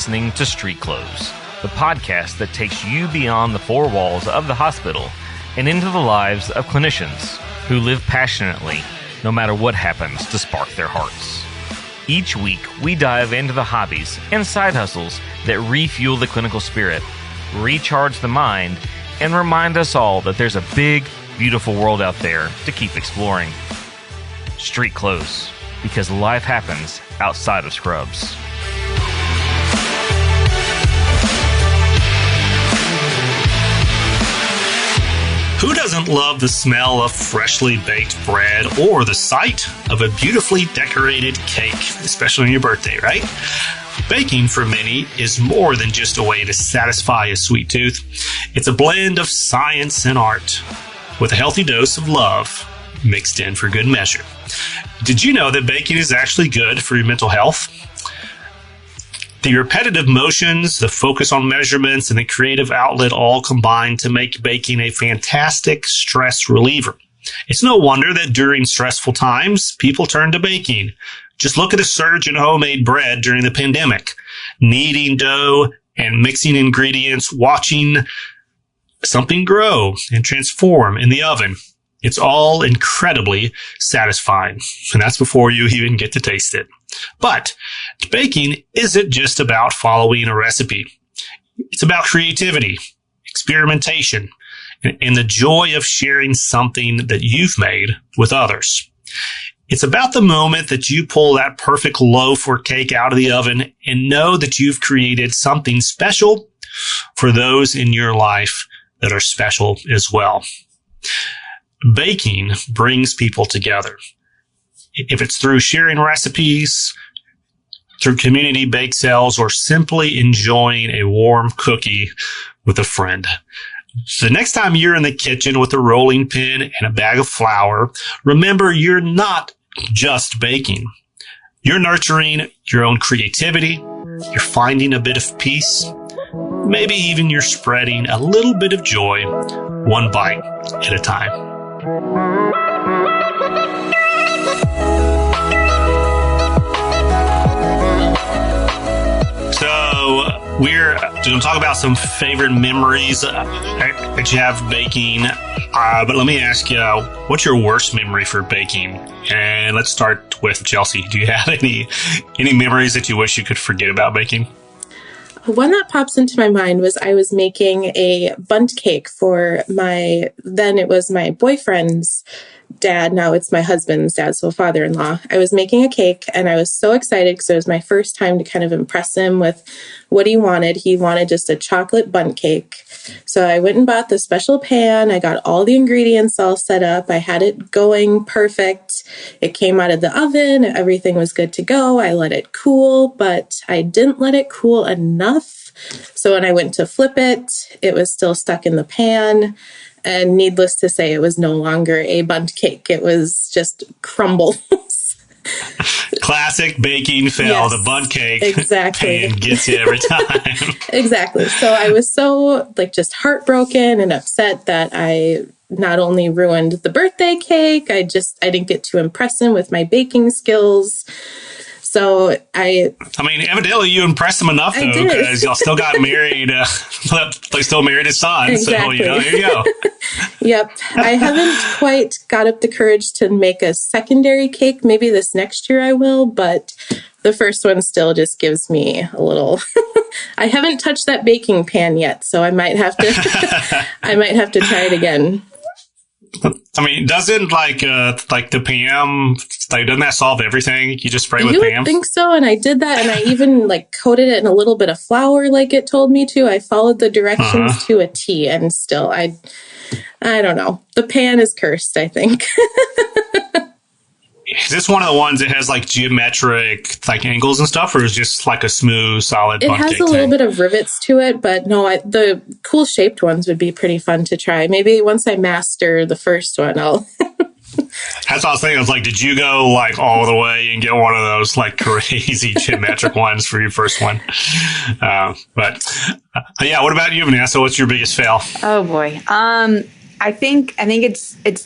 listening to StreetClothes, the podcast that takes you beyond the four walls of the hospital and into the lives of clinicians who live passionately no matter what happens to spark their hearts. Each week, we dive into the hobbies and side hustles that refuel the clinical spirit, recharge the mind, and remind us all that there's a big, beautiful world out there to keep exploring. StreetClothes, because life happens outside of scrubs. Who doesn't love the smell of freshly baked bread or the sight of a beautifully decorated cake, especially on your birthday, right? Baking for many is more than just a way to satisfy a sweet tooth. It's a blend of science and art with a healthy dose of love mixed in for good measure. Did you know that baking is actually good for your mental health? The repetitive motions, the focus on measurements, and the creative outlet all combine to make baking a fantastic stress reliever. It's no wonder that during stressful times, people turn to baking. Just look at the surge in homemade bread during the pandemic. Kneading dough and mixing ingredients, watching something grow and transform in the oven. It's all incredibly satisfying, and that's before you even get to taste it. But baking isn't just about following a recipe. It's about creativity, experimentation, and the joy of sharing something that you've made with others. It's about the moment that you pull that perfect loaf or cake out of the oven and know that you've created something special for those in your life that are special as well. Baking brings people together. If it's through sharing recipes, through community bake sales, or simply enjoying a warm cookie with a friend. So the next time you're in the kitchen with a rolling pin and a bag of flour, remember you're not just baking. You're nurturing your own creativity. You're finding a bit of peace. Maybe even you're spreading a little bit of joy, one bite at a time. So we're going to talk about some favorite memories that you have baking. But let me ask you, what's your worst memory for baking? And let's start with Chelsea. Do you have any memories that you wish you could forget about baking? One that pops into my mind was I was making a bundt cake for then it was my boyfriend's dad. Now it's my husband's dad, so father-in-law. I was making a cake and I was so excited because it was my first time to kind of impress him with what he wanted. He wanted just a chocolate bundt cake. So I went and bought the special pan. I got all the ingredients all set up. I had it going perfect. It came out of the oven. Everything was good to go. I let it cool, but I didn't let it cool enough. So when I went to flip it, it was still stuck in the pan. And needless to say, it was no longer a bundt cake. It was just crumbles. Classic baking fail. Yes, the bundt cake exactly. Pan gets you every time. Exactly. So I was so just heartbroken and upset that I not only ruined the birthday cake, I didn't get to impress him with my baking skills. So I mean, evidently you impressed him enough, though, because y'all still got married. They still married his son. Exactly. So, here you go. Yep. I haven't quite got up the courage to make a secondary cake. Maybe this next year I will, but the first one still just gives me a little. I haven't touched that baking pan yet, so I might have to. I might have to try it again. Doesn't the Pam, doesn't that solve everything? You just spray with Pam? You would think so, and I did that, and I even coated it in a little bit of flour like it told me to. I followed the directions to a T, and still, I don't know. The pan is cursed, I think. Is this one of the ones that has geometric angles and stuff, or is it just a smooth, solid bundt cake? It has a little bit of rivets to it, but no, the cool shaped ones would be pretty fun to try. Maybe once I master the first one, I'll. That's what I was thinking. I was did you go all the way and get one of those crazy geometric ones for your first one? But what about you, Vanessa? What's your biggest fail? Oh boy. I think it's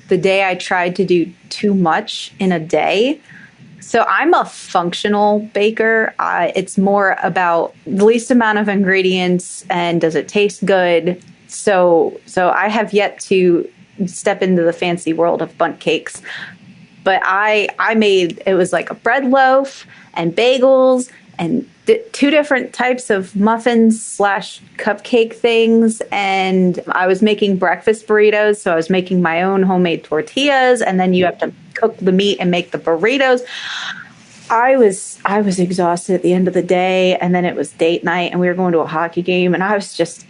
the day I tried to do too much in a day. So I'm a functional baker. It's more about the least amount of ingredients and does it taste good. So I have yet to step into the fancy world of bundt cakes. But I made, it was like a bread loaf and bagels and two different types of muffins / cupcake things. And I was making breakfast burritos. So I was making my own homemade tortillas. And then you have to cook the meat and make the burritos. I was exhausted at the end of the day. And then it was date night and we were going to a hockey game. And I was just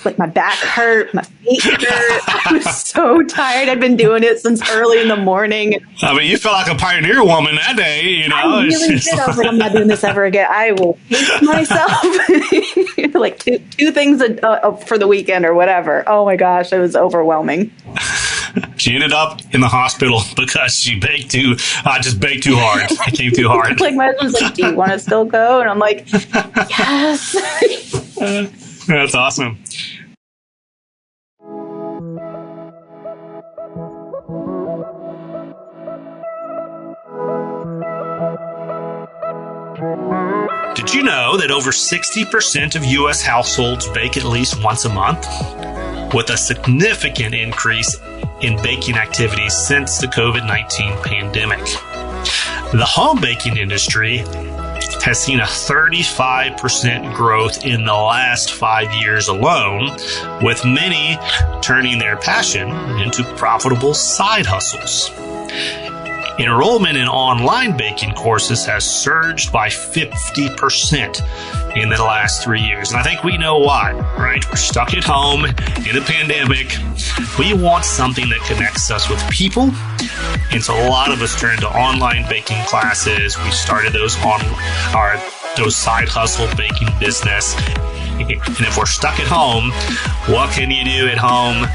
like, my back hurt, my feet hurt. I was so tired. I'd been doing it since early in the morning. I mean, you felt like a pioneer woman that day, you know. I really did. I was like, I'm not doing this ever again. I will hate myself. Like two things for the weekend or whatever. Oh my gosh, it was overwhelming. She ended up in the hospital because she baked too hard. It came too hard. Like my husband's like, do you want to still go? And I'm like, yes. That's awesome. Did you know that over 60% of U.S. households bake at least once a month? With a significant increase in baking activities since the COVID-19 pandemic. The home baking industry has seen a 35% growth in the last 5 years alone, with many turning their passion into profitable side hustles. Enrollment in online baking courses has surged by 50% in the last 3 years. And I think we know why, right? We're stuck at home in a pandemic. We want something that connects us with people. And so a lot of us turned to online baking classes. We started those side hustle baking business. And if we're stuck at home, what can you do at home?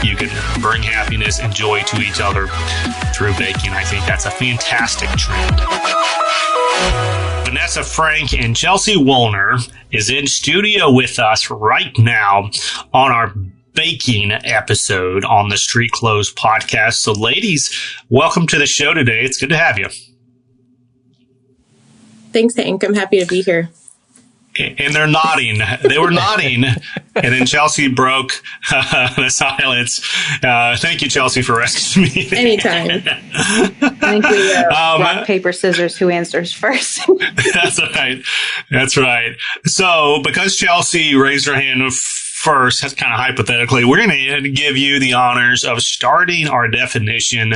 You can bring happiness and joy to each other through baking. I think that's a fantastic trend. Vanessa Frank and Chelsea Wolner is in studio with us right now on our baking episode on the StreetClothes podcast. So ladies, welcome to the show today. It's good to have you. Thanks, Hank. I'm happy to be here. And they're nodding. They were nodding. And then Chelsea broke the silence. Thank you, Chelsea, for rescuing me. Anytime. I think we rock, paper, scissors, who answers first. That's right. That's right. So because Chelsea raised her hand first, that's kind of hypothetically, we're going to give you the honors of starting our definition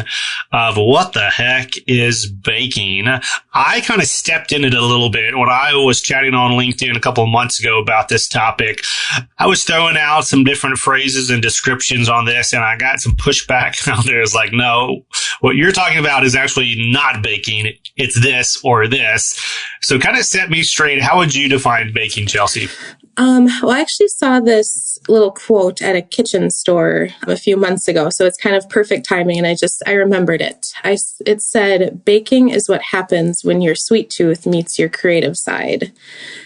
of what the heck is baking. I kind of stepped in it a little bit when I was chatting on LinkedIn a couple of months ago about this topic. I was throwing out some different phrases and descriptions on this, and I got some pushback out there. It's like, no, what you're talking about is actually not baking. It's this or this. So kind of set me straight. How would you define baking, Chelsea? Well, I actually saw this little quote at a kitchen store a few months ago, so it's kind of perfect timing, and I remembered it. It said, baking is what happens when your sweet tooth meets your creative side.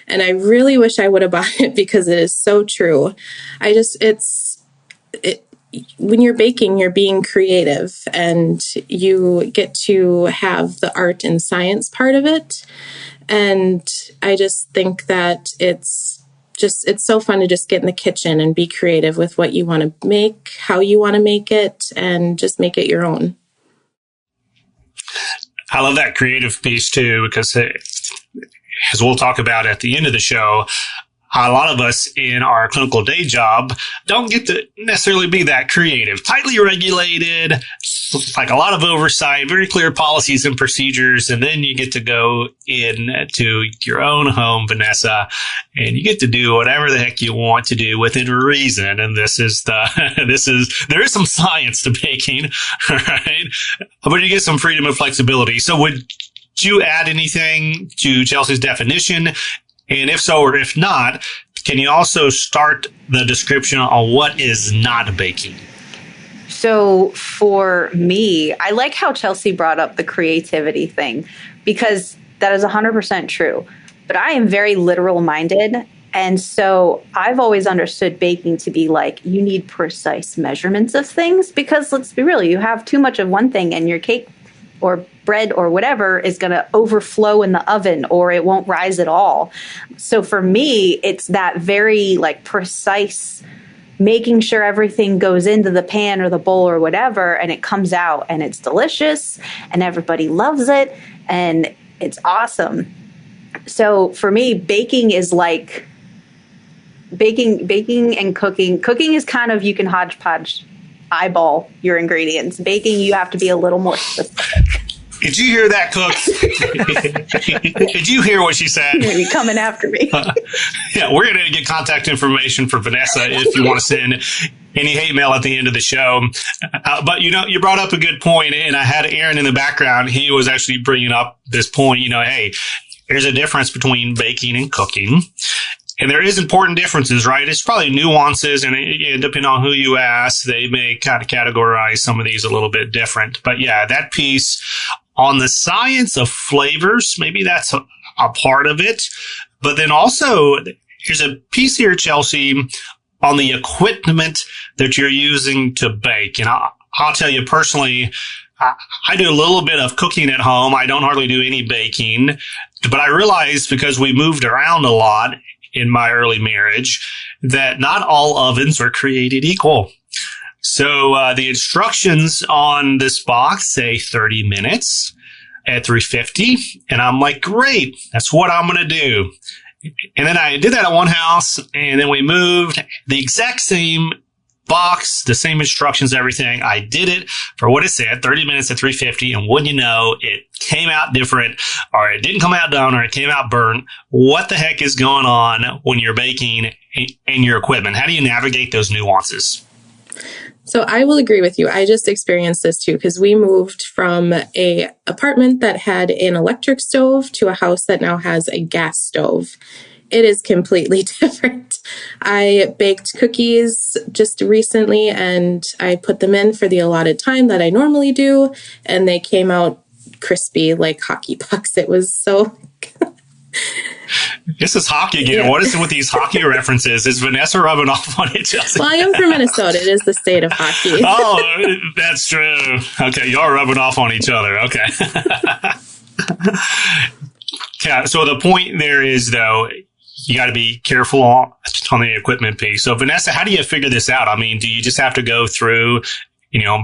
And I really wish I would have bought it because it is so true. When you're baking, you're being creative, and you get to have the art and science part of it. And I just think that it's so fun to just get in the kitchen and be creative with what you want to make, how you want to make it, and just make it your own. I love that creative piece too, because as we'll talk about at the end of the show, a lot of us in our clinical day job don't get to necessarily be that creative, tightly regulated, like a lot of oversight, very clear policies and procedures. And then you get to go into your own home, Vanessa, and you get to do whatever the heck you want to do within reason. And there is some science to baking, right? But you get some freedom and flexibility. So would you add anything to Chelsea's definition? And if so, or if not, can you also start the description on what is not baking? So for me, I like how Chelsea brought up the creativity thing, because that is 100% true. But I am very literal minded. And so I've always understood baking to be like, you need precise measurements of things, because let's be real, you have too much of one thing and your cake or bread or whatever is going to overflow in the oven, or it won't rise at all. So for me, it's that very like precise, making sure everything goes into the pan or the bowl or whatever, and it comes out and it's delicious and everybody loves it and it's awesome. So for me, baking is like baking and cooking. Cooking is kind of, you can hodgepodge, eyeball your ingredients. Baking, you have to be a little more specific. Did you hear that, Cook? Did you hear what she said? You're going to be coming after me. Yeah, we're going to get contact information for Vanessa if you want to send any hate mail at the end of the show. But, you brought up a good point, and I had Aaron in the background. He was actually bringing up this point, hey, there's a difference between baking and cooking. And there is important differences, right? It's probably nuances, and depending on who you ask, they may kind of categorize some of these a little bit different. But yeah, that piece on the science of flavors, maybe that's a part of it. But then also, there's a piece here, Chelsea, on the equipment that you're using to bake. And I'll tell you personally, I do a little bit of cooking at home. I don't hardly do any baking. But I realized, because we moved around a lot in my early marriage, that not all ovens are created equal. So the instructions on this box say 30 minutes at 350. And I'm like, great, that's what I'm going to do. And then I did that at one house, and then we moved the exact same box, the same instructions, everything. I did it for what it said, 30 minutes at 350. And wouldn't you know, it came out different, or it didn't come out done, or it came out burnt. What the heck is going on when you're baking in your equipment? How do you navigate those nuances? So I will agree with you. I just experienced this too, because we moved from a apartment that had an electric stove to a house that now has a gas stove. It is completely different. I baked cookies just recently, and I put them in for the allotted time that I normally do, and they came out crispy like hockey pucks. It was so... This is hockey again. Yeah. What is it with these hockey references? Is Vanessa rubbing off on it? Well, I am from Minnesota. It is the state of hockey. Oh, that's true. Okay, y'all rubbing off on each other. Okay. Yeah, so the point there is, though, you got to be careful on the equipment piece. So, Vanessa, how do you figure this out? I mean, do you just have to go through,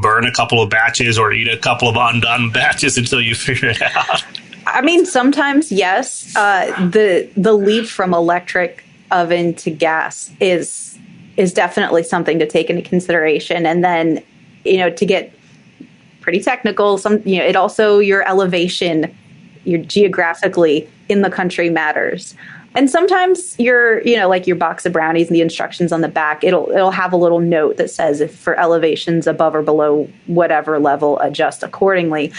burn a couple of batches or eat a couple of undone batches until you figure it out? I mean, sometimes, yes. The leap from electric oven to gas is definitely something to take into consideration. And then, to get pretty technical, it also, your elevation, your geographically in the country matters. And sometimes like your box of brownies and the instructions on the back, it'll have a little note that says if for elevations above or below whatever level, adjust accordingly.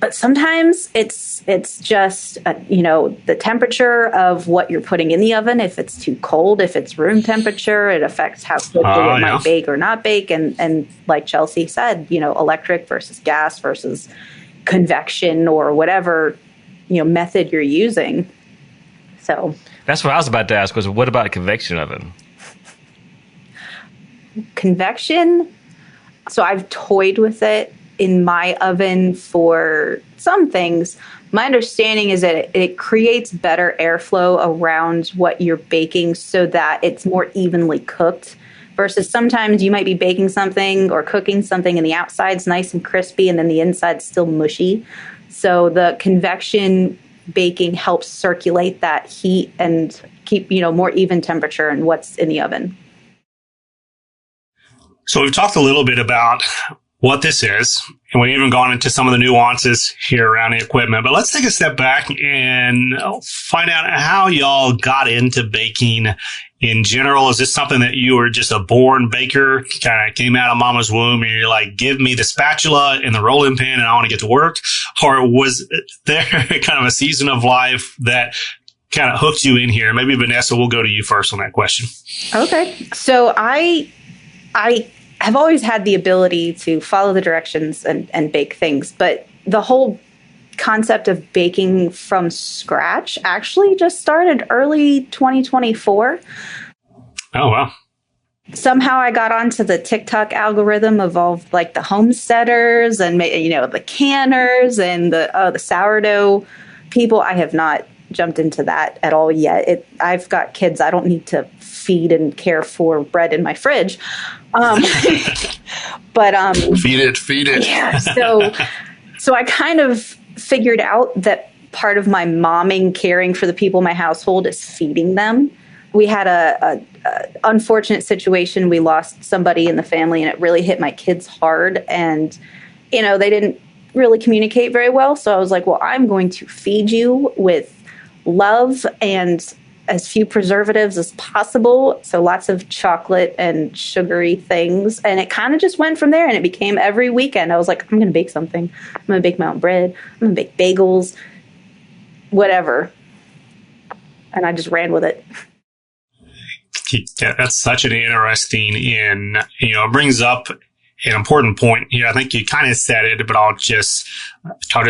But sometimes it's just, the temperature of what you're putting in the oven. If it's too cold, if it's room temperature, it affects how quickly it might bake or not bake. And like Chelsea said, electric versus gas versus convection or whatever, method you're using. So that's what I was about to ask, was what about a convection oven? Convection? So I've toyed with it in my oven for some things. My understanding is that it creates better airflow around what you're baking so that it's more evenly cooked, versus sometimes you might be baking something or cooking something and the outside's nice and crispy and then the inside's still mushy. So the convection baking helps circulate that heat and keep, more even temperature in what's in the oven. So we've talked a little bit about what this is, and we've even gone into some of the nuances here around the equipment. But let's take a step back and find out how y'all got into baking in general. Is this something that you were just a born baker, kind of came out of mama's womb, and you're like, give me the spatula and the rolling pin and I want to get to work? Or was there kind of a season of life that kind of hooked you in here? Maybe Vanessa, we'll go to you first on that question. Okay. So I have always had the ability to follow the directions and bake things, but the whole concept of baking from scratch actually just started early 2024. Oh, wow. somehow I got onto the TikTok algorithm of all like the homesteaders and the canners and the sourdough people. I have not jumped into that at all yet. I've got kids. I don't need to feed and care for bread in my fridge. But feed it. Yeah. So I kind of figured out that part of my momming, caring for the people in my household, is feeding them. We had a unfortunate situation. We lost somebody in the family, and it really hit my kids hard. And they didn't really communicate very well. So I was like, well, I'm going to feed you with love and as few preservatives as possible. So lots of chocolate and sugary things. And it kind of just went from there, and it became every weekend. I was like, I'm going to bake something. I'm going to bake my own bread. I'm going to bake bagels, whatever. And I just ran with it. Yeah, that's such an interesting it brings up an important point here. I think you kind of said it, but I'll just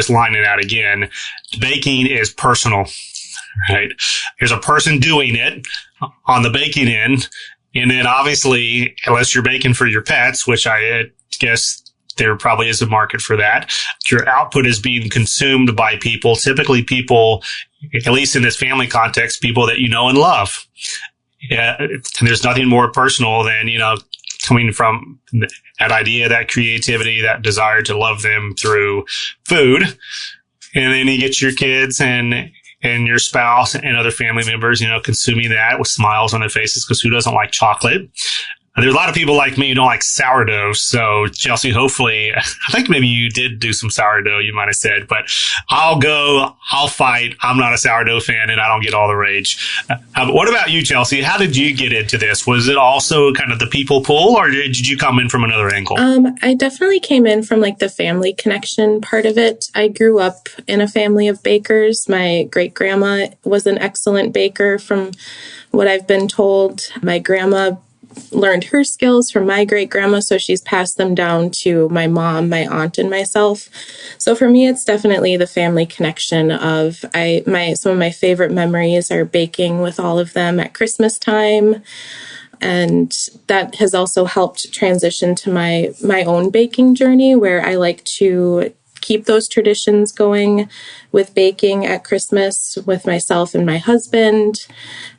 line it out again. Baking is personal, right? There's a person doing it on the baking end. And then obviously, unless you're baking for your pets, which I guess there probably is a market for that, your output is being consumed by people, typically people, at least in this family context, people that you know and love. Yeah, and there's nothing more personal than, coming from that idea, that creativity, that desire to love them through food. And then you get your kids and your spouse and other family members, consuming that with smiles on their faces, because who doesn't like chocolate? There's a lot of people like me who don't like sourdough. So, Chelsea, hopefully, I think maybe you did do some sourdough, you might have said, but I'll fight. I'm not a sourdough fan, and I don't get all the rage. What about you, Chelsea? How did you get into this? Was it also kind of the people pull, or did you come in from another angle? I definitely came in from like the family connection part of it. I grew up in a family of bakers. My great grandma was an excellent baker, from what I've been told. My grandma learned her skills from my great grandma, so she's passed them down to my mom, my aunt, and myself. So for me, it's definitely the family connection of some of my favorite memories are baking with all of them at Christmas time. And that has also helped transition to my own baking journey, where I like to keep those traditions going with baking at Christmas with myself and my husband.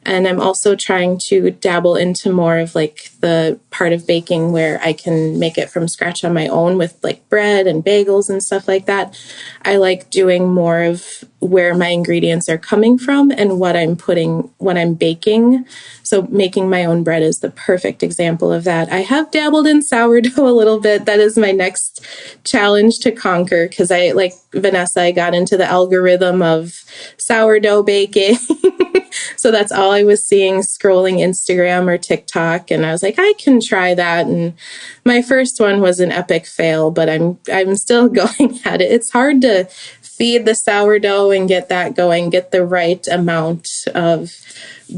And I'm also trying to dabble into more of like the part of baking where I can make it from scratch on my own with like bread and bagels and stuff like that. I like doing more of where my ingredients are coming from and what I'm putting when I'm baking. So making my own bread is the perfect example of that. I have dabbled in sourdough a little bit. That is my next challenge to conquer, because like Vanessa, I got into the algorithm of sourdough baking. So that's all I was seeing scrolling Instagram or TikTok. And I was like, I can try that. And my first one was an epic fail, but I'm still going at it. It's hard to feed the sourdough and get that going, get the right amount of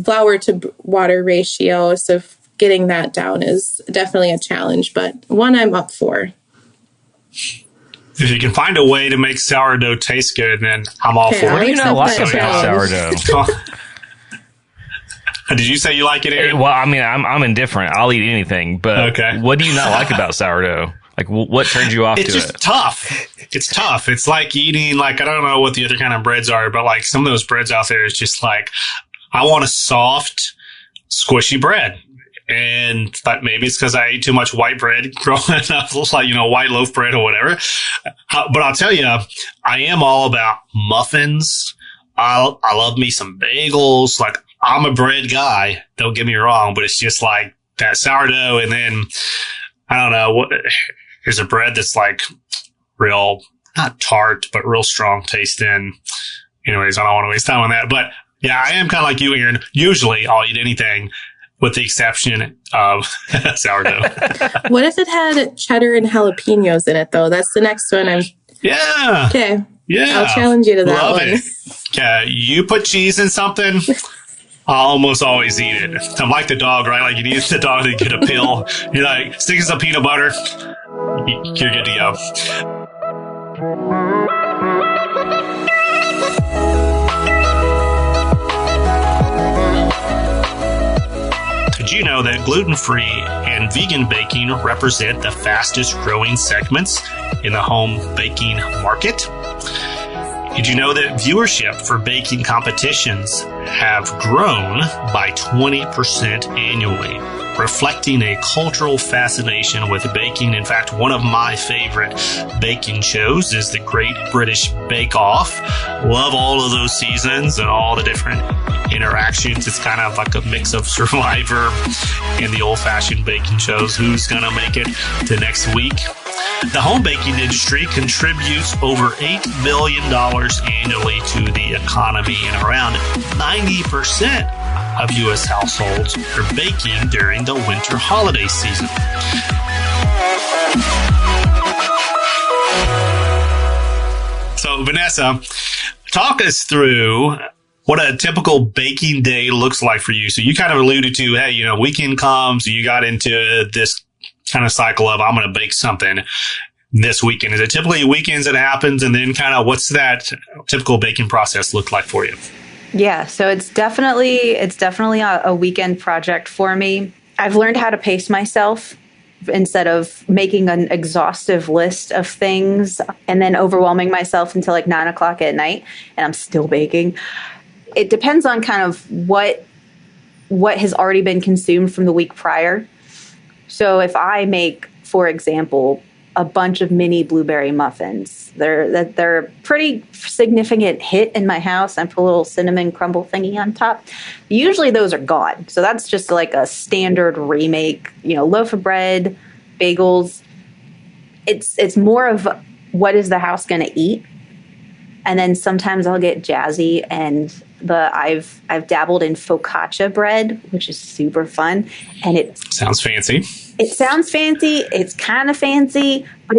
flour to water ratio. So getting that down is definitely a challenge, but one I'm up for. If you can find a way to make sourdough taste good, then I'm all for it. What do you not like about sourdough? Did you say you like it, Aaron? Well, I mean, I'm indifferent. I'll eat anything, but okay. What do you not like about sourdough? Like, what turns you off to it? It's just tough. It's tough. It's like eating, like, I don't know what the other kind of breads are, but like some of those breads out there, it's just like, I want a soft, squishy bread. And but maybe it's because I ate too much white bread growing up, like, white loaf bread or whatever. But I'll tell you, I am all about muffins. I love me some bagels. Like, I'm a bread guy. Don't get me wrong, but it's just like that sourdough. And then I don't know there's a bread that's like real, not tart, but real strong tasting. Anyways, I don't want to waste time on that. But yeah, I am kind of like you, Aaron. Usually I'll eat anything, with the exception of sourdough. What if it had cheddar and jalapenos in it, though? That's the next one. Yeah. Okay. Yeah. I'll challenge you to that Love one. It. Yeah. You put cheese in something, I'll almost always eat it. I'm like the dog, right? Like, you need the dog to get a pill. You're like, stick in some peanut butter. You're good to go. Did you know that gluten-free and vegan baking represent the fastest growing segments in the home baking market? Did you know that viewership for baking competitions have grown by 20% annually, reflecting a cultural fascination with baking? In fact, one of my favorite baking shows is the Great British Bake Off. Love all of those seasons and all the different interactions. It's kind of like a mix of Survivor and the old-fashioned baking shows. Who's going to make it to next week? The home baking industry contributes over $8 billion annually to the economy, and around 90% of U.S. households are baking during the winter holiday season. So, Vanessa, talk us through what a typical baking day looks like for you. So you kind of alluded to, hey, you know, weekend comes, you got into this kind of cycle of, I'm going to bake something this weekend. Is it typically weekends that happens? And then kind of what's that typical baking process look like for you? Yeah, so it's definitely a weekend project for me. I've learned how to pace myself instead of making an exhaustive list of things and then overwhelming myself until like 9 o'clock at night and I'm still baking. It depends on kind of what has already been consumed from the week prior. So if I make, for example, a bunch of mini blueberry muffins, they're a pretty significant hit in my house. I put a little cinnamon crumble thingy on top. Usually those are gone. So that's just like a standard remake, you know, loaf of bread, bagels. It's more of what is the house going to eat? And then sometimes I'll get jazzy and I've dabbled in focaccia bread, which is super fun. And it sounds fancy. It sounds fancy. It's kind of fancy, but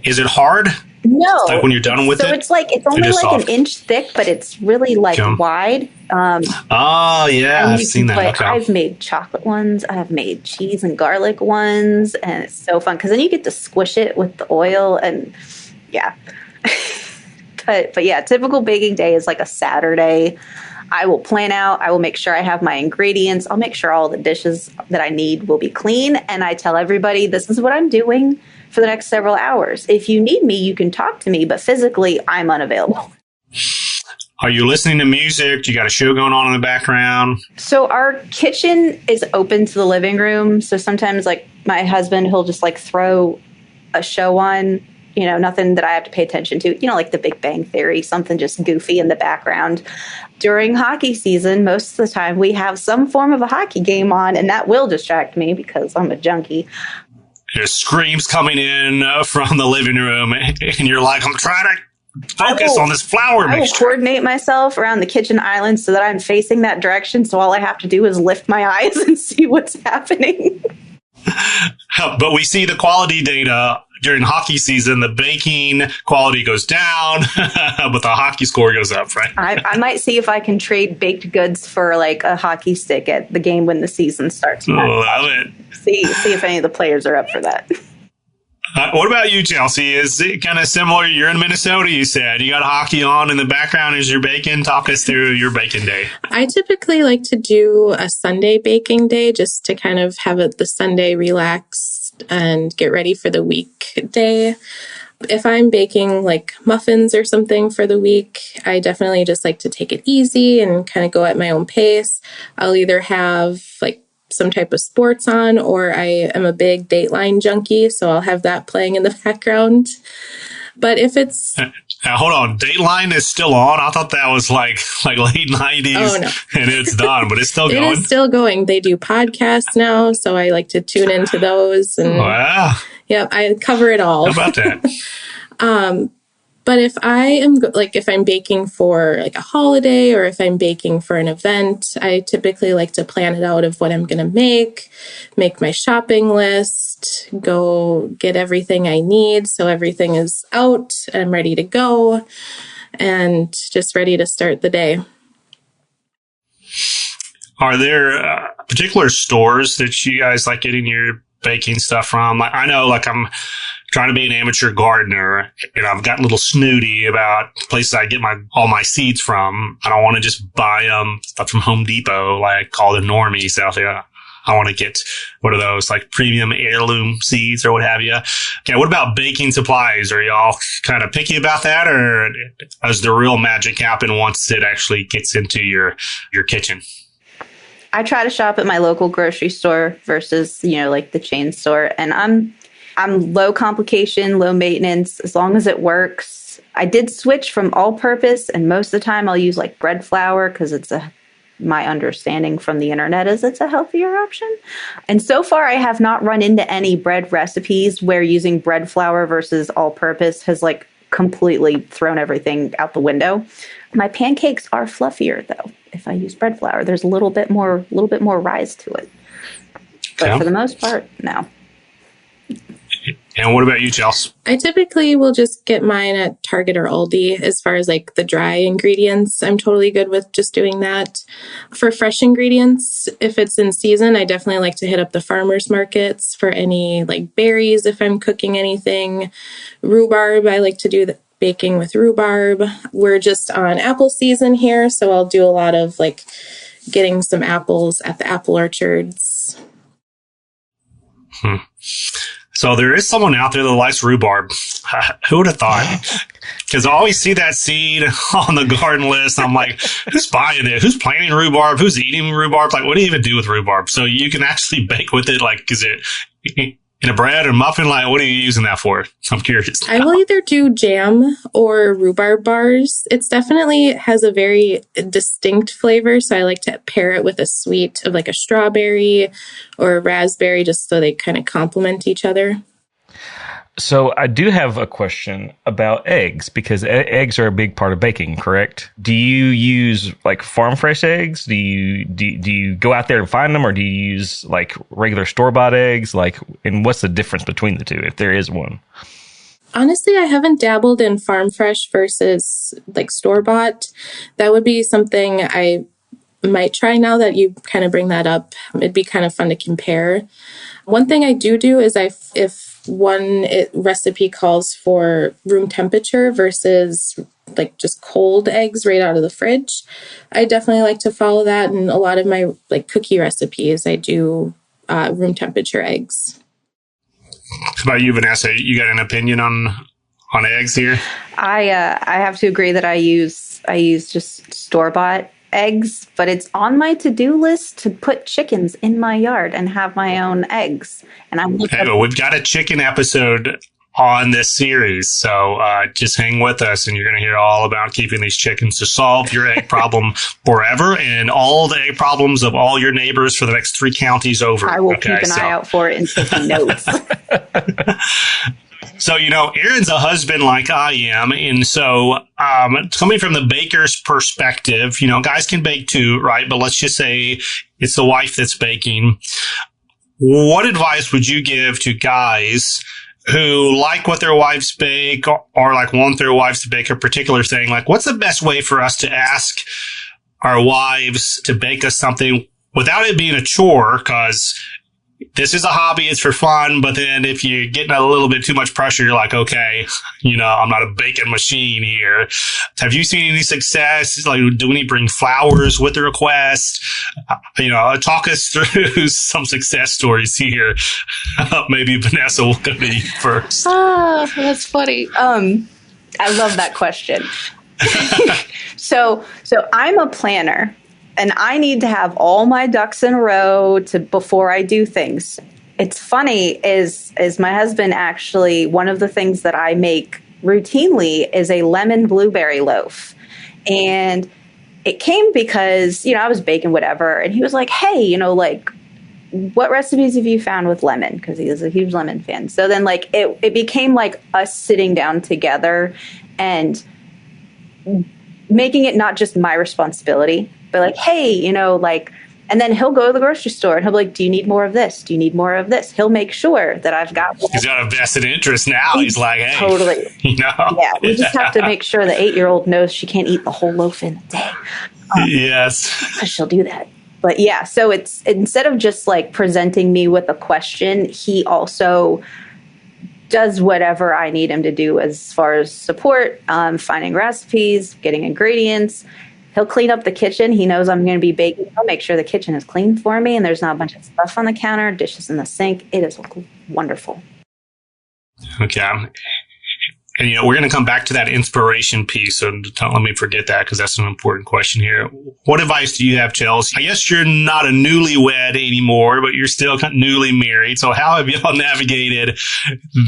Is it hard? No. Like when you're done with it? So it's only like soft. An inch thick, but it's really like wide. Oh yeah, I've seen that. Okay. I've made chocolate ones. I've made cheese and garlic ones, and it's so fun because then you get to squish it with the oil, and yeah. But yeah, typical baking day is like a Saturday. I will plan out. I will make sure I have my ingredients. I'll make sure all the dishes that I need will be clean. And I tell everybody, this is what I'm doing for the next several hours. If you need me, you can talk to me, but physically, I'm unavailable. Are you listening to music? You got a show going on in the background? So our kitchen is open to the living room. So sometimes like my husband, he'll just like throw a show on, you know, nothing that I have to pay attention to, you know, like the Big Bang Theory, something just goofy in the background. During hockey season, most of the time we have some form of a hockey game on, and that will distract me because I'm a junkie. There's screams coming in from the living room, and you're like, I'm trying to focus on this flour mixture. I will coordinate myself around the kitchen island so that I'm facing that direction, so all I have to do is lift my eyes and see what's happening. But we see the quality data during hockey season. The baking quality goes down, but the hockey score goes up, right? I might see if I can trade baked goods for like a hockey stick at the game when the season starts. Love it. See if any of the players are up for that. What about you, Chelsea? Is it kind of similar? You're in Minnesota, you said. You got hockey on in the background as you're baking. Talk us through your baking day. I typically like to do a Sunday baking day just to kind of have the Sunday relaxed and get ready for the weekday. If I'm baking like muffins or something for the week, I definitely just like to take it easy and kind of go at my own pace. I'll either have like some type of sports on, or I am a big Dateline junkie, so I'll have that playing in the background. But if it's... Now, hold on. Dateline is still on? I thought that was like late 90s. Oh, no. And it's done, but it's still going. It is still going. They do podcasts now, so I like to tune into those. And wow. Yeah, I cover it all. How about that? But if I'm baking for like a holiday or if I'm baking for an event, I typically like to plan it out of what I'm going to make my shopping list, go get everything I need. So everything is out and I'm ready to go and just ready to start the day. Are there particular stores that you guys like getting your baking stuff from? I know I'm trying to be an amateur gardener, and I've gotten a little snooty about places I get all my seeds from. I don't want to just buy stuff from Home Depot like all the normies out there. I want to get one of those like premium heirloom seeds or what have you. Okay, what about baking supplies? Are y'all kind of picky about that, or does the real magic happen once it actually gets into your kitchen? I try to shop at my local grocery store versus, like the chain store. And I'm low complication, low maintenance, as long as it works. I did switch from all purpose, and most of the time I'll use like bread flour because my understanding from the internet is it's a healthier option. And so far I have not run into any bread recipes where using bread flour versus all purpose has like completely thrown everything out the window. My pancakes are fluffier though. If I use bread flour, there's a little bit more rise to it. But for the most part, no. And what about you, Chelsea? I typically will just get mine at Target or Aldi as far as like the dry ingredients. I'm totally good with just doing that. For fresh ingredients, if it's in season, I definitely like to hit up the farmers markets for any like berries if I'm cooking anything. Rhubarb, I like to do the baking with rhubarb. We're just on apple season here, so I'll do a lot of like getting some apples at the apple orchards. So there is someone out there that likes rhubarb. Who would have thought? Because I always see that seed on the garden list. I'm like, who's buying it? Who's planting rhubarb? Who's eating rhubarb? Like, what do you even do with rhubarb? So you can actually bake with it. Like, is it in a bread or muffin? Like, what are you using that for? I'm curious. I will either do jam or rhubarb bars. It's definitely has a very distinct flavor. So I like to pair it with a sweet of like a strawberry or a raspberry just so they kind of complement each other. So I do have a question about eggs because eggs are a big part of baking, correct? Do you use like farm fresh eggs? Do you go out there and find them, or do you use like regular store-bought eggs? Like, and what's the difference between the two, if there is one? Honestly, I haven't dabbled in farm fresh versus like store-bought. That would be something I might try now that you kind of bring that up. It'd be kind of fun to compare. One thing I do is if one recipe calls for room temperature versus like just cold eggs right out of the fridge, I definitely like to follow that. And a lot of my like cookie recipes, I do room temperature eggs. How about you, Vanessa? You got an opinion on eggs here? I have to agree that I use just store-bought eggs, but it's on my to-do list to put chickens in my yard and have my own eggs. And I'm looking. Well, we've got a chicken episode on this series, so just hang with us, and you're going to hear all about keeping these chickens to solve your egg problem forever and all the egg problems of all your neighbors for the next 3 counties over. I will keep an eye out for it and take notes. So, Aaron's a husband like I am. And so, coming from the baker's perspective, guys can bake too, right? But let's just say it's the wife that's baking. What advice would you give to guys who like what their wives bake or like want their wives to bake a particular thing? Like, what's the best way for us to ask our wives to bake us something without it being a chore? Because this is a hobby, it's for fun, but then if you're getting a little bit too much pressure, you're like, okay, I'm not a baking machine here. Have you seen any success? Like, do we need to bring flowers with the request? Talk us through some success stories here. Maybe Vanessa, will go to you first. Oh, that's funny. I love that question. So I'm a planner. And I need to have all my ducks in a row before I do things. It's funny is my husband actually, one of the things that I make routinely is a lemon blueberry loaf. And it came because, I was baking whatever. And he was like, hey, what recipes have you found with lemon? Because he is a huge lemon fan. So then it became like us sitting down together and making it not just my responsibility, but like, hey, and then he'll go to the grocery store and he'll be like, do you need more of this? Do you need more of this? He'll make sure that I've got one. He's got a vested interest now. He's like, hey. Totally. Yeah, we just have to make sure the 8-year-old knows she can't eat the whole loaf in a day. Yes. Because she'll do that. But yeah, so it's instead of just like presenting me with a question, he also does whatever I need him to do as far as support, finding recipes, getting ingredients. He'll clean up the kitchen. He knows I'm going to be baking. He'll make sure the kitchen is clean for me and there's not a bunch of stuff on the counter, dishes in the sink. It is wonderful. Okay. And, we're going to come back to that inspiration piece, so don't let me forget that, because that's an important question here. What advice do you have, Chelsea? I guess you're not a newlywed anymore, but you're still kind of newly married. So how have y'all navigated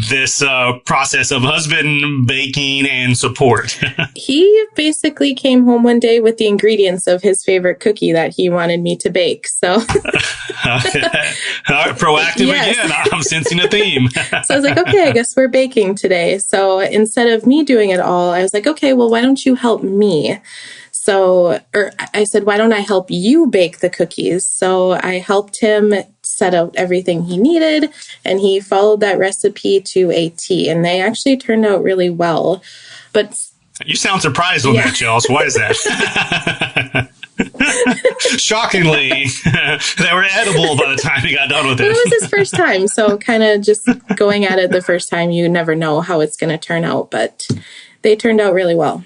this process of husband baking and support? He basically came home one day with the ingredients of his favorite cookie that he wanted me to bake. So proactive again. I'm sensing a theme. So I was like, okay, I guess we're baking today. So instead of me doing it all, I was like, okay, well, why don't you help me? Or I said, why don't I help you bake the cookies? So I helped him set out everything he needed, and he followed that recipe to a T, and they actually turned out really well. But you sound surprised on that, Chelsea. Why is that? Shockingly, they were edible by the time he got done with it. It was his first time, so kind of just going at it the first time, you never know how it's going to turn out, but they turned out really well.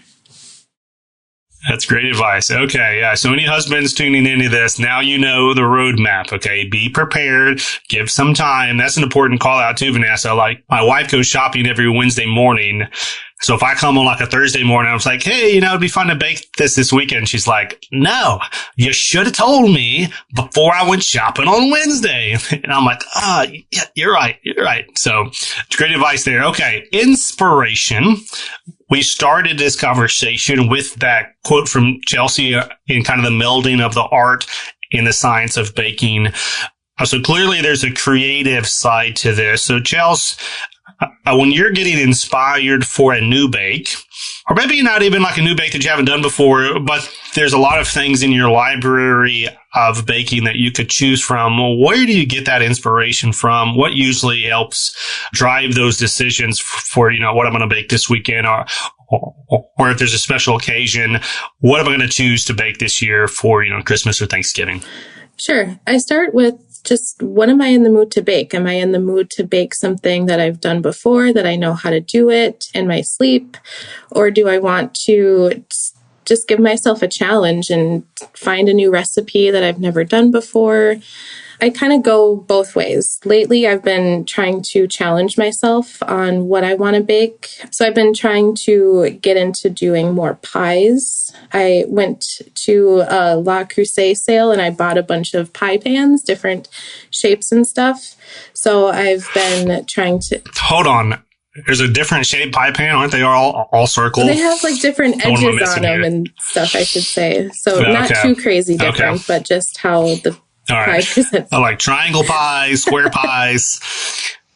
That's great advice. Okay, yeah. So any husbands tuning into this, now you know the roadmap, okay? Be prepared. Give some time. That's an important call out too, Vanessa. Like, my wife goes shopping every Wednesday morning. So if I come on like a Thursday morning, I was like, hey, it'd be fun to bake this weekend. She's like, no, you should have told me before I went shopping on Wednesday. And I'm like, yeah, you're right. So it's great advice there. Okay. Inspiration. We started this conversation with that quote from Chelsea in kind of the melding of the art and the science of baking. So clearly there's a creative side to this. So Chelsea, when you're getting inspired for a new bake, or maybe not even like a new bake that you haven't done before, but there's a lot of things in your library of baking that you could choose from, where do you get that inspiration from? What usually helps drive those decisions for what I'm going to bake this weekend, or if there's a special occasion, what am I going to choose to bake this year for, Christmas or Thanksgiving? Sure. I start with just, what am I in the mood to bake? Am I in the mood to bake something that I've done before, that I know how to do it in my sleep? Or do I want to just give myself a challenge and find a new recipe that I've never done before? I kind of go both ways. Lately, I've been trying to challenge myself on what I want to bake. So I've been trying to get into doing more pies. I went to a La Crusade sale and I bought a bunch of pie pans, different shapes and stuff. So I've been trying to... Hold on. There's a different shaped pie pan. Aren't they all circle? They have like different edges on them and stuff, I should say. So not too crazy different, but just how the pie presents. I like triangle pies, square pies.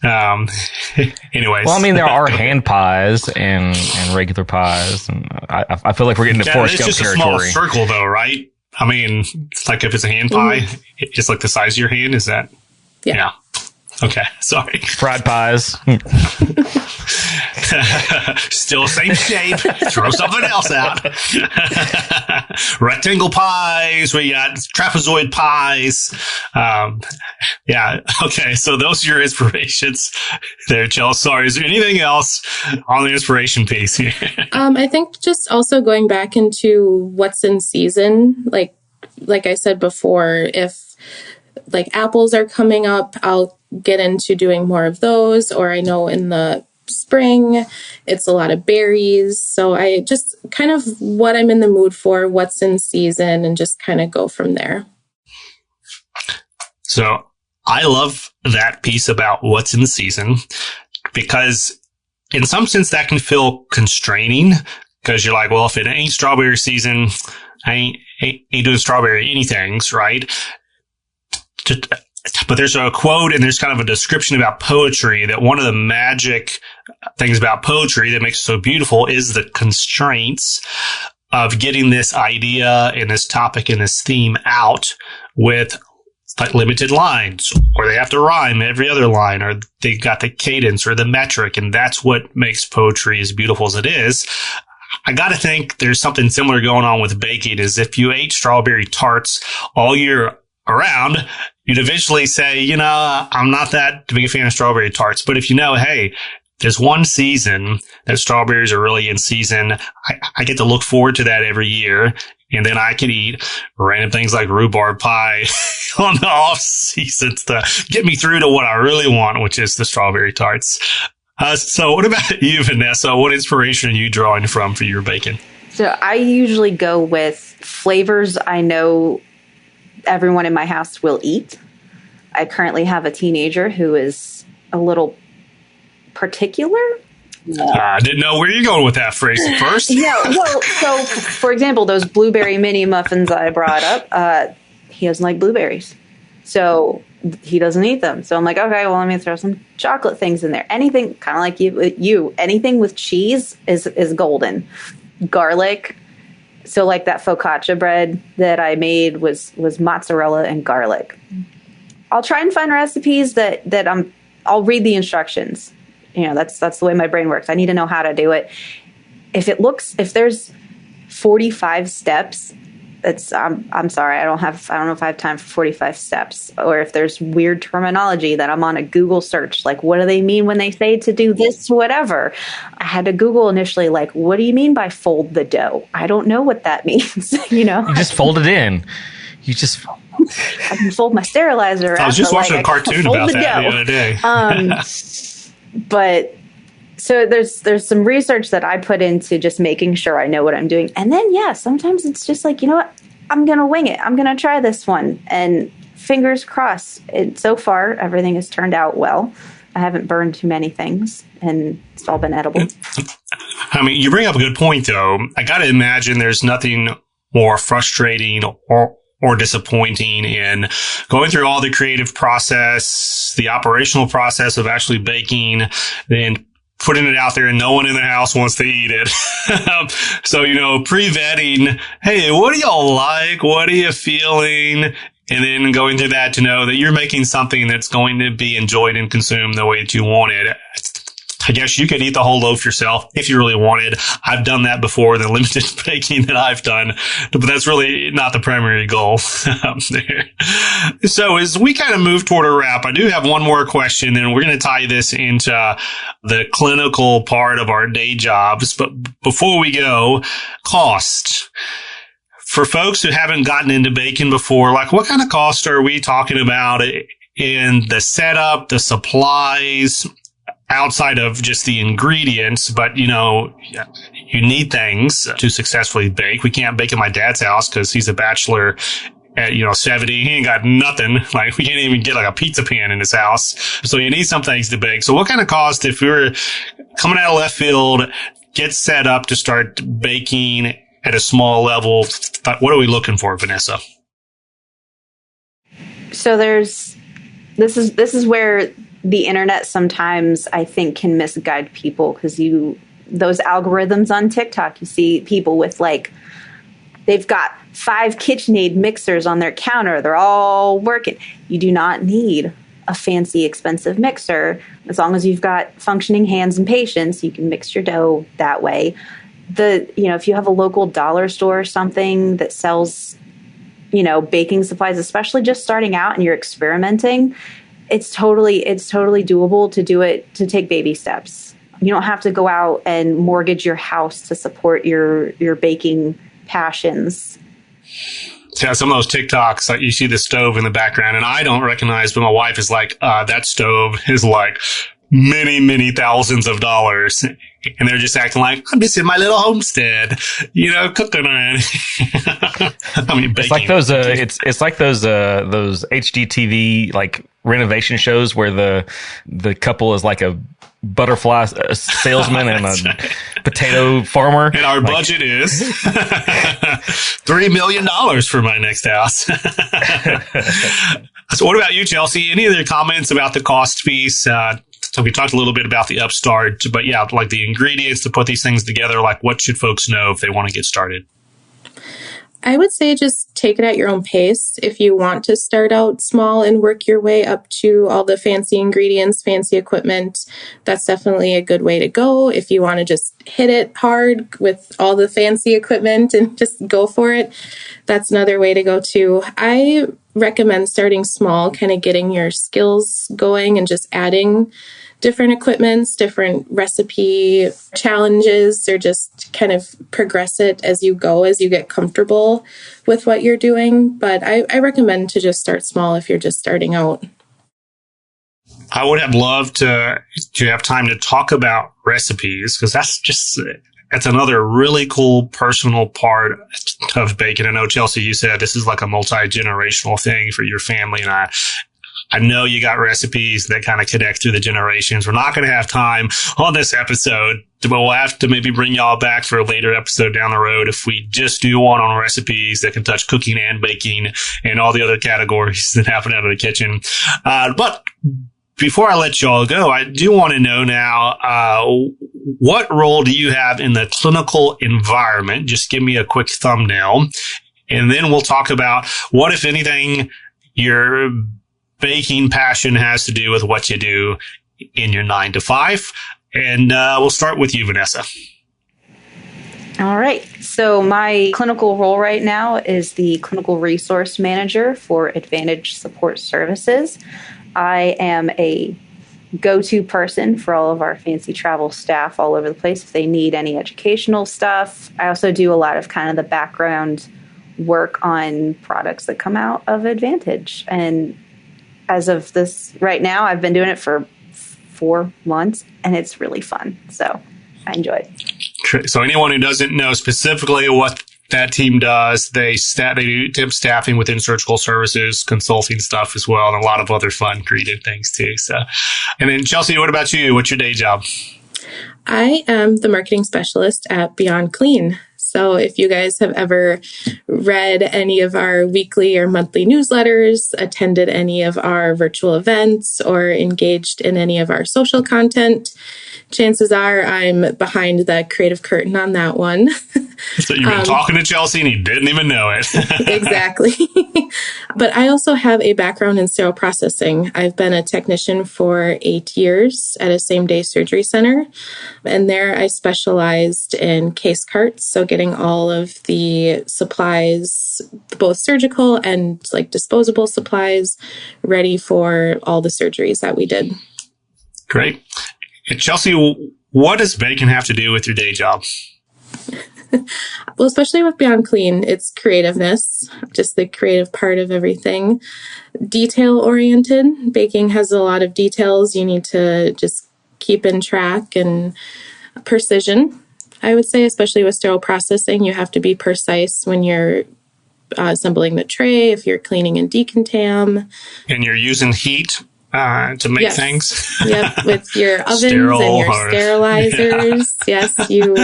Anyways. Well, I mean, there are hand pies and regular pies. And I feel like we're getting to Forrest Gump territory. It's just a small circle though, right? I mean, like if it's a hand pie, it's like the size of your hand. Is that? Yeah. Okay, sorry. Fried pies. Still same shape. Throw something else out. Rectangle pies. We got trapezoid pies. Yeah. Okay. So those are your inspirations there, Chelsea. Sorry. Is there anything else on the inspiration piece here? I think just also going back into what's in season. Like I said before, if like apples are coming up, I'll get into doing more of those. Or I know in the spring, it's a lot of berries. So I just kind of what I'm in the mood for, what's in season, and just kind of go from there. So I love that piece about what's in season, because in some sense that can feel constraining, because you're like, well, if it ain't strawberry season, I ain't doing strawberry anythings, right? But there's a quote and there's kind of a description about poetry that one of the magic things about poetry that makes it so beautiful is the constraints of getting this idea and this topic and this theme out with like limited lines, or they have to rhyme every other line, or they got the cadence or the metric. And that's what makes poetry as beautiful as it is. I got to think there's something similar going on with baking, is if you ate strawberry tarts all year around, you'd eventually say, I'm not that big a fan of strawberry tarts. But if hey, there's one season that strawberries are really in season, I get to look forward to that every year. And then I can eat random things like rhubarb pie on the off seasons to get me through to what I really want, which is the strawberry tarts. So what about you, Vanessa? What inspiration are you drawing from for your bacon? So I usually go with flavors I know everyone in my house will eat. I currently have a teenager who is a little particular. I didn't know where you're going with that phrase at first. Yeah, well, so for example, those blueberry mini muffins I brought up, he doesn't like blueberries. So he doesn't eat them. So I'm like, okay, well, let me throw some chocolate things in there. Anything, kind of like you, anything with cheese is golden. Garlic. So like that focaccia bread that I made was mozzarella and garlic. I'll try and find recipes that I'll read the instructions. That's the way my brain works. I need to know how to do it. If there's 45 steps, I'm sorry. I don't know if I have time for 45 steps, or if there's weird terminology that I'm on a Google search, like what do they mean when they say to do this, whatever. I had to Google initially, like, what do you mean by fold the dough? I don't know what that means. You just fold it in. I can fold my sterilizer. I was just watching a cartoon about that the other day. But so there's some research that I put into just making sure I know what I'm doing. And then, sometimes it's just like, you know what? I'm going to wing it. I'm going to try this one. And fingers crossed. So far, everything has turned out well. I haven't burned too many things, and it's all been edible. I mean, you bring up a good point, though. I got to imagine there's nothing more frustrating or disappointing in going through all the creative process, the operational process of actually baking, then putting it out there and no one in the house wants to eat it. So, pre-vetting, hey, what do y'all like? What are you feeling? And then going through that to know that you're making something that's going to be enjoyed and consumed the way that you want it. I guess you could eat the whole loaf yourself if you really wanted. I've done that before, the limited baking that I've done, but that's really not the primary goal there. So as we kind of move toward a wrap, I do have one more question, and we're going to tie this into the clinical part of our day jobs. But before we go, cost. For folks who haven't gotten into baking before, like what kind of cost are we talking about in the setup, the supplies, outside of just the ingredients? But, you need things to successfully bake. We can't bake at my dad's house because he's a bachelor at, 70. He ain't got nothing. Like, we can't even get like a pizza pan in his house. So you need some things to bake. So what kind of cost, if we're coming out of left field, get set up to start baking at a small level, what are we looking for, Vanessa? So this is where the internet sometimes, I think, can misguide people, because those algorithms on TikTok, you see people with they've got 5 KitchenAid mixers on their counter. They're all working. You do not need a fancy, expensive mixer. As long as you've got functioning hands and patience, you can mix your dough that way. If you have a local dollar store or something that sells, baking supplies, especially just starting out and you're experimenting, it's totally doable to do it, to take baby steps. You don't have to go out and mortgage your house to support your baking passions. Yeah, some of those TikToks, like you see the stove in the background, and I don't recognize, but my wife is like, that stove is like many, many thousands of dollars. And they're just acting like, I'm just in my little homestead, cooking on. Baking. It's like those, it's like those HGTV, like renovation shows where the couple is like a butterfly salesman and a potato farmer. And our budget is $3 million for my next house. So what about you, Chelsea? Any other comments about the cost piece? So we talked a little bit about the upstart, but like the ingredients to put these things together, like what should folks know if they want to get started? I would say just take it at your own pace. If you want to start out small and work your way up to all the fancy ingredients, fancy equipment, that's definitely a good way to go. If you want to just hit it hard with all the fancy equipment and just go for it, that's another way to go too. I recommend starting small, kind of getting your skills going and just adding different equipments, different recipe challenges, or just kind of progress it as you go, as you get comfortable with what you're doing. But I recommend to just start small if you're just starting out. I would have loved to have time to talk about recipes, because that's another really cool personal part of baking. I know, Chelsea, you said this is like a multi-generational thing for your family, and I know you got recipes that kind of connect through the generations. We're not going to have time on this episode, but we'll have to maybe bring y'all back for a later episode down the road if we just do one on recipes that can touch cooking and baking and all the other categories that happen out of the kitchen. But before I let y'all go, I do want to know now, what role do you have in the clinical environment? Just give me a quick thumbnail, and then we'll talk about what, if anything, your baking passion has to do with what you do in your 9 to 5. And we'll start with you, Vanessa. All right. So my clinical role right now is the clinical resource manager for Advantage Support Services. I am a go-to person for all of our fancy travel staff all over the place if they need any educational stuff. I also do a lot of kind of the background work on products that come out of Advantage. And as of this right now, I've been doing it for 4 months, and it's really fun. So I enjoy it. So anyone who doesn't know specifically what that team does, they do temp staffing within surgical services, consulting stuff as well, and a lot of other fun, creative things too. So, and then Chelsea, what about you? What's your day job? I am the marketing specialist at Beyond Clean. So if you guys have ever read any of our weekly or monthly newsletters, attended any of our virtual events, or engaged in any of our social content, chances are I'm behind the creative curtain on that one. So you've been talking to Chelsea and you didn't even know it. Exactly. But I also have a background in sterile processing. I've been a technician for 8 years at a same-day surgery center. And there I specialized in case carts, so getting all of the supplies, both surgical and like disposable supplies, ready for all the surgeries that we did. Great. And Chelsea, what does bacon have to do with your day job? Well, especially with Beyond Clean, it's creativeness, just the creative part of everything. Detail-oriented. Baking has a lot of details you need to just keep in track, and precision, I would say, especially with sterile processing. You have to be precise when you're assembling the tray, if you're cleaning in decontam. And you're using heat to make things. Yep, with your ovens and your sterilizers. Yes, you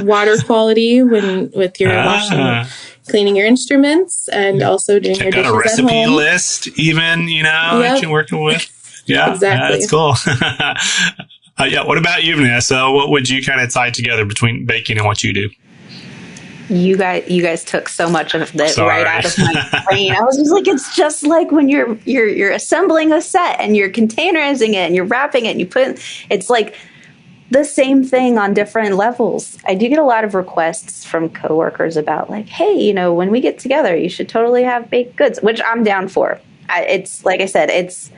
water quality with your washing, cleaning your instruments, and also doing your dishes at home. Got a recipe list, even that you're working with. Yeah, exactly. That's cool. What about you, Vanessa? What would you kind of tie together between baking and what you do? You guys took so much of that right out of my brain. I was just like, it's just like when you're assembling a set and you're containerizing it and you're wrapping it and it's like the same thing on different levels. I do get a lot of requests from coworkers about like, hey, when we get together, you should totally have baked goods, which I'm down for. It's like I said, it's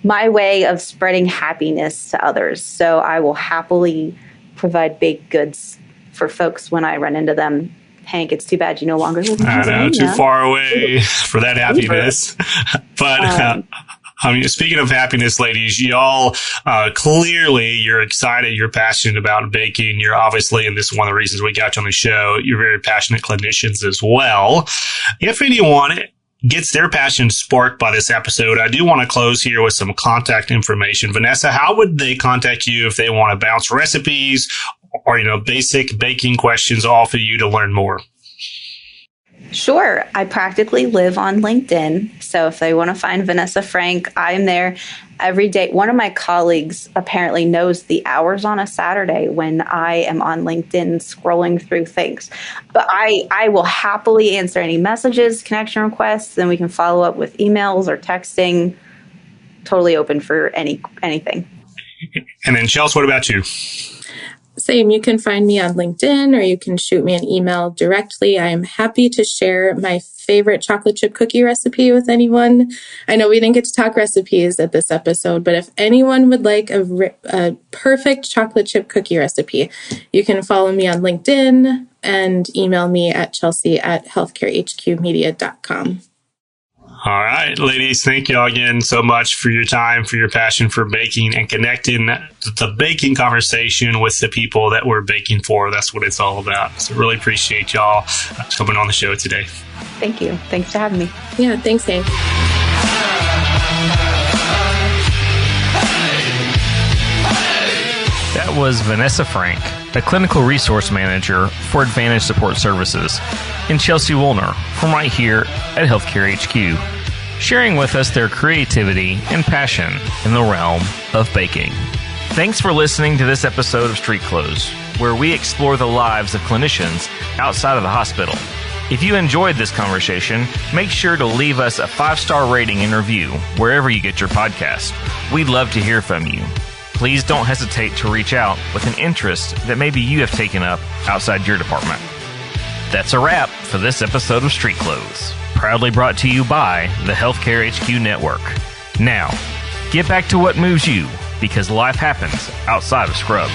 my way of spreading happiness to others. So I will happily provide baked goods for folks when I run into them. Hank, it's too bad you no longer live in Pennsylvania. I know, too far away for that happiness. But speaking of happiness, ladies, y'all, clearly you're excited, you're passionate about baking. You're obviously, and this is one of the reasons we got you on the show, you're very passionate clinicians as well. If anyone gets their passion sparked by this episode, I do want to close here with some contact information. Vanessa, how would they contact you if they want to bounce recipes or, basic baking questions off of you to learn more? Sure. I practically live on LinkedIn. So if they want to find Vanessa Frank, I'm there every day. One of my colleagues apparently knows the hours on a Saturday when I am on LinkedIn scrolling through things. But I will happily answer any messages, connection requests, then we can follow up with emails or texting. Totally open for anything. And then Chelsea, what about you? Same. You can find me on LinkedIn, or you can shoot me an email directly. I am happy to share my favorite chocolate chip cookie recipe with anyone. I know we didn't get to talk recipes at this episode, but if anyone would like a perfect chocolate chip cookie recipe, you can follow me on LinkedIn and email me at chelsea@healthcarehqmedia.com. All right, ladies, thank you all again so much for your time, for your passion for baking, and connecting the baking conversation with the people that we're baking for. That's what it's all about. So really appreciate y'all coming on the show today. Thank you. Thanks for having me. Yeah, thanks, Hank. That was Vanessa Frank, a clinical resource manager for Advantage Support Services, and Chelsea Wolner from right here at Healthcare HQ, sharing with us their creativity and passion in the realm of baking. Thanks for listening to this episode of Street Clothes, where we explore the lives of clinicians outside of the hospital. If you enjoyed this conversation, make sure to leave us a 5-star rating and review wherever you get your podcast. We'd love to hear from you. Please don't hesitate to reach out with an interest that maybe you have taken up outside your department. That's a wrap for this episode of Street Clothes, proudly brought to you by the Healthcare HQ Network. Now, get back to what moves you, because life happens outside of scrubs.